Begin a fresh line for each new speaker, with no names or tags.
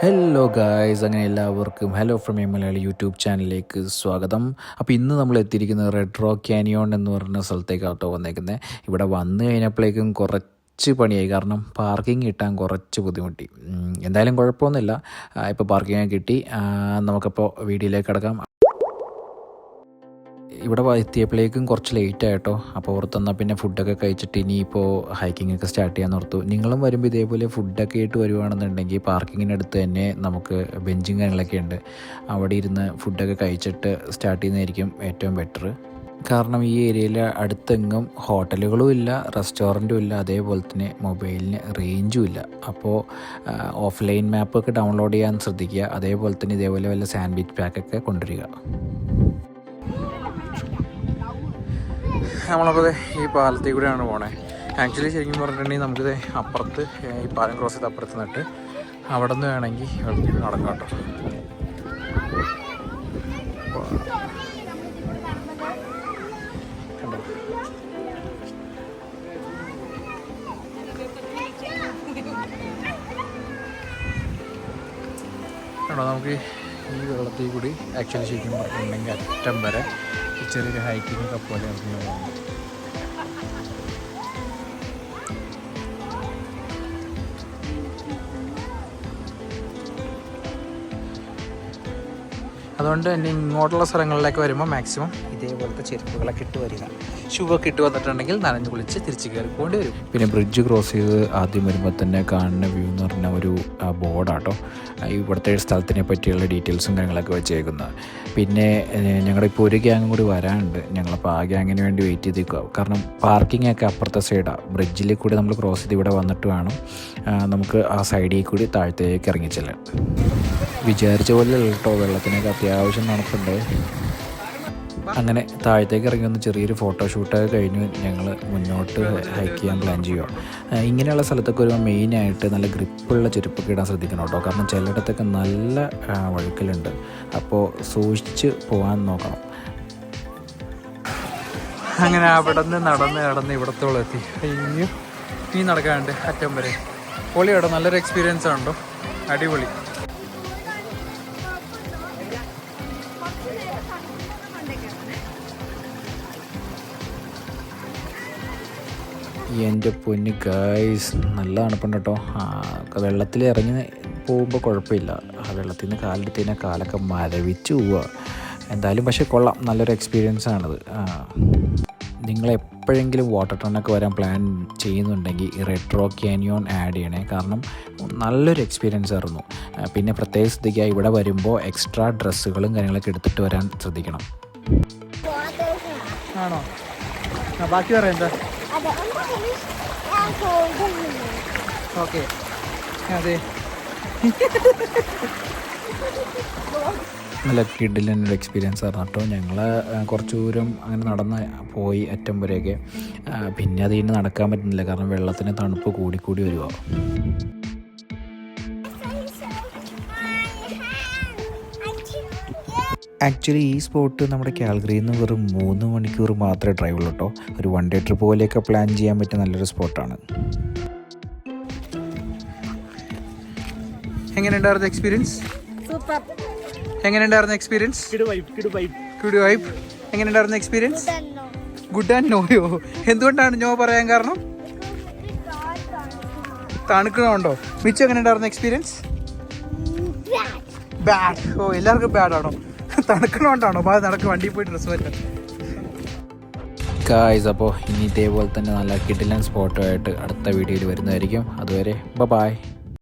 Hello guys, അങ്ങനെ എല്ലാവർക്കും hello from Malayali YouTube ചാനലിലേക്ക് സ്വാഗതം. അപ്പോൾ ഇന്ന് നമ്മൾ എത്തിയിരിക്കുന്നത് റെഡ് റോക്ക് കാനിയോൺ എന്ന് പറഞ്ഞ സ്ഥലത്തേക്കാട്ടോ വന്നേക്കുന്നത്. ഇവിടെ വന്നു കഴിഞ്ഞപ്പോഴേക്കും കുറച്ച് പണിയായി, കാരണം പാർക്കിംഗ് കിട്ടാൻ കുറച്ച് ബുദ്ധിമുട്ടി. എന്തായാലും കുഴപ്പമൊന്നുമില്ല, ഇപ്പോൾ പാർക്കിംഗ് കിട്ടി. നമുക്കപ്പോൾ വീഡിയോയിലേക്ക് കിടക്കാം. ഇവിടെ എത്തിയപ്പോഴേക്കും കുറച്ച് ലേറ്റ് ആയിട്ടോ. അപ്പോൾ ഓർത്തെന്നാൽ പിന്നെ ഫുഡൊക്കെ കഴിച്ചിട്ട് ഇനിയിപ്പോൾ ഹൈക്കിങ്ങൊക്കെ സ്റ്റാർട്ട് ചെയ്യാൻ ഓർത്തു. നിങ്ങളും വരുമ്പോൾ ഇതേപോലെ ഫുഡൊക്കെ ആയിട്ട് വരുവാണെന്നുണ്ടെങ്കിൽ പാർക്കിങ്ങിനടുത്ത് തന്നെ നമുക്ക് ബെഞ്ചും കാര്യങ്ങളൊക്കെ ഉണ്ട്. അവിടെ ഇരുന്ന് ഫുഡൊക്കെ കഴിച്ചിട്ട് സ്റ്റാർട്ട് ചെയ്യുന്നതായിരിക്കും ഏറ്റവും ബെറ്റർ. കാരണം ഈ ഏരിയയിൽ അടുത്തെങ്ങും ഹോട്ടലുകളും ഇല്ല, റെസ്റ്റോറൻറ്റും ഇല്ല, അതേപോലെ തന്നെ മൊബൈലിന് റേഞ്ചും ഇല്ല. അപ്പോൾ ഓഫ്ലൈൻ മാപ്പൊക്കെ ഡൗൺലോഡ് ചെയ്യാൻ ശ്രദ്ധിക്കുക. അതേപോലെ തന്നെ ഇതേപോലെ വല്ല സാൻഡ്വിച്ച് പാക്കൊക്കെ കൊണ്ടുവരിക. നമ്മളപ്പോൾ ഈ പാലത്തിൽ കൂടെയാണ് പോണേ. ആക്ച്വലി ശരിക്കും പറഞ്ഞിട്ടുണ്ടെങ്കിൽ നമുക്കിത് അപ്പുറത്ത് ഈ പാലം ക്രോസ് ചെയ്ത് അപ്പുറത്ത് നിന്നിട്ട് അവിടെ നിന്ന് വേണമെങ്കിൽ വെള്ളത്തിൽ നടക്കാം കേട്ടോ. കണ്ടോ, നമുക്ക് ഈ വെള്ളത്തിൽ കൂടി ആക്ച്വലി ശരിക്കും പറഞ്ഞിട്ടുണ്ടെങ്കിൽ അറ്റം വരെ ചെറിയൊരു ഹൈക്കിംഗ് ഒക്കെ പോലെ ഇറങ്ങി പോകുന്നു. അതുകൊണ്ട് തന്നെ ഇങ്ങോട്ടുള്ള സ്ഥലങ്ങളിലേക്ക് വരുമ്പോൾ മാക്സിമം ഇതേപോലത്തെ ചെരുപ്പുകളൊക്കെ ഇട്ട് വരിക. ഷൂവൊക്കെ ഇട്ട് വന്നിട്ടുണ്ടെങ്കിൽ നനഞ്ഞ് കുളിച്ച് തിരിച്ച് കയറി പോകേണ്ടി വരും. പിന്നെ ബ്രിഡ്ജ് ക്രോസ് ചെയ്ത് ആദ്യം വരുമ്പോൾ തന്നെ കാണുന്ന വ്യൂ എന്ന് പറഞ്ഞാൽ ഒരു ബോർഡാട്ടോ, ഇവിടുത്തെ സ്ഥലത്തിനെ പറ്റിയുള്ള ഡീറ്റെയിൽസും കാര്യങ്ങളൊക്കെ വെച്ചേക്കുന്നത്. പിന്നെ ഞങ്ങളിപ്പോൾ ഒരു ഗ്യാങ്ങും കൂടി വരാനുണ്ട്. ഞങ്ങളപ്പോൾ ആ ഗ്യാങ്ങിന് വേണ്ടി വെയിറ്റ് ചെയ്തേക്കുക. കാരണം പാർക്കിംഗ് ഒക്കെ അപ്പുറത്തെ സൈഡാണ്. ബ്രിഡ്ജിൽ കൂടി നമ്മൾ ക്രോസ് ചെയ്ത് ഇവിടെ വന്നിട്ട് വേണം നമുക്ക് ആ സൈഡിൽ കൂടി താഴത്തേക്ക് ഇറങ്ങിച്ചെല്ലാൻ. വിചാരിച്ച പോലെ കേട്ടോ, വെള്ളത്തിനൊക്കെ അത്യാവശ്യം തണുപ്പുണ്ട്. അങ്ങനെ താഴത്തേക്ക് ഇറങ്ങി വന്ന് ചെറിയൊരു ഫോട്ടോഷൂട്ടൊക്കെ കഴിഞ്ഞ് ഞങ്ങൾ മുന്നോട്ട് ഹൈക്ക് ചെയ്യാൻ പ്ലാൻ ചെയ്യുക. ഇങ്ങനെയുള്ള സ്ഥലത്തൊക്കെ വരുമ്പോൾ മെയിനായിട്ട് നല്ല ഗ്രിപ്പുള്ള ചെരുപ്പൊക്കെ ഇടാൻ ശ്രദ്ധിക്കണം കേട്ടോ. കാരണം ചിലയിടത്തൊക്കെ നല്ല വഴുക്കലുണ്ട്, അപ്പോൾ സൂക്ഷിച്ച് പോകാൻ നോക്കണം. അങ്ങനെ അവിടെ നിന്ന് നടന്ന് ഇവിടത്തോളം എത്തി. ഇനി നടക്കാനുണ്ട് അറ്റം വരെ. പൊളി കേട്ടോ, നല്ലൊരു എക്സ്പീരിയൻസ് ആണല്ലോ, അടിപൊളി. എൻ്റെ പൊന്ന് ഗായ്സ്, നല്ല തണുപ്പുണ്ട് കേട്ടോ. വെള്ളത്തിൽ ഇറങ്ങി പോകുമ്പോൾ കുഴപ്പമില്ല, ആ വെള്ളത്തിൽ നിന്ന് കാലെടുത്ത് കഴിഞ്ഞാൽ കാലൊക്കെ മരവിച്ച് പോവുക. എന്തായാലും പക്ഷേ കൊള്ളാം, നല്ലൊരു എക്സ്പീരിയൻസ് ആണത്. നിങ്ങളെപ്പോഴെങ്കിലും വാട്ടർ ടണ്ണൊക്കെ വരാൻ പ്ലാൻ ചെയ്യുന്നുണ്ടെങ്കിൽ ഈ റെഡ് റോക്ക് കാനിയോൺ ആഡ് ചെയ്യണേ, കാരണം നല്ലൊരു എക്സ്പീരിയൻസ് ആയിരുന്നു. പിന്നെ പ്രത്യേകം ശ്രദ്ധിക്കുക, ഇവിടെ വരുമ്പോൾ എക്സ്ട്രാ ഡ്രസ്സുകളും കാര്യങ്ങളൊക്കെ എടുത്തിട്ട് വരാൻ ശ്രദ്ധിക്കണം. ആണോ? ബാക്കി പറയാം എന്താ? ഓക്കെ, അതെ, നല്ല കിഡിലൊരു എക്സ്പീരിയൻസ് ആയിരുന്നു കേട്ടോ. ഞങ്ങൾ കുറച്ച് ദൂരം അങ്ങനെ നടന്ന് പോയി അറ്റം വരെയൊക്കെ. പിന്നെ അത് ഇനി നടക്കാൻ പറ്റുന്നില്ല, കാരണം വെള്ളത്തിന് തണുപ്പ് കൂടിക്കൂടി വരുക. ആക്ച്വലി ഈ സ്പോട്ട് നമ്മുടെ കാൽഗറിയിൽ നിന്ന് വെറും 3 മണിക്കൂർ മാത്രമേ ഡ്രൈവ് ഉള്ളൂ കേട്ടോ. ഒരു 1 ഡേ ട്രിപ്പ് പോലെയൊക്കെ പ്ലാൻ ചെയ്യാൻ പറ്റിയ നല്ലൊരു സ്പോട്ടാണ്. എങ്ങനെയുണ്ടായിരുന്നു എക്സ്പീരിയൻസ്? എങ്ങനെയുണ്ടായിരുന്നു എക്സ്പീരിയൻസ്? Good vibe. എങ്ങനെയുണ്ടായിരുന്നു എക്സ്പീരിയൻസ്? ഗുഡ് ആൻഡ് നോയോ? എന്തുകൊണ്ടാണ് നോ പറയാൻ കാരണം? തണുക്കണമുണ്ടോ? മിച്ചു എങ്ങനെയുണ്ടായിരുന്നു എക്സ്പീരിയൻസ്? ബാഡ്. ഓ, എല്ലാവർക്കും ബാഡാണോ? തണുക്കണോണ്ടാണോ? നടക്ക്, വണ്ടിയിൽ പോയി ഡ്രസ്സ് പറ്റാൻ. ഗായ്സ്, അപ്പോൾ ഇനി ഇതേപോലെ തന്നെ നല്ല കിടിലൻ സ്പോട്ടുമായിട്ട് അടുത്ത വീഡിയോയിൽ വരുന്നതായിരിക്കും. അതുവരെ ബൈ.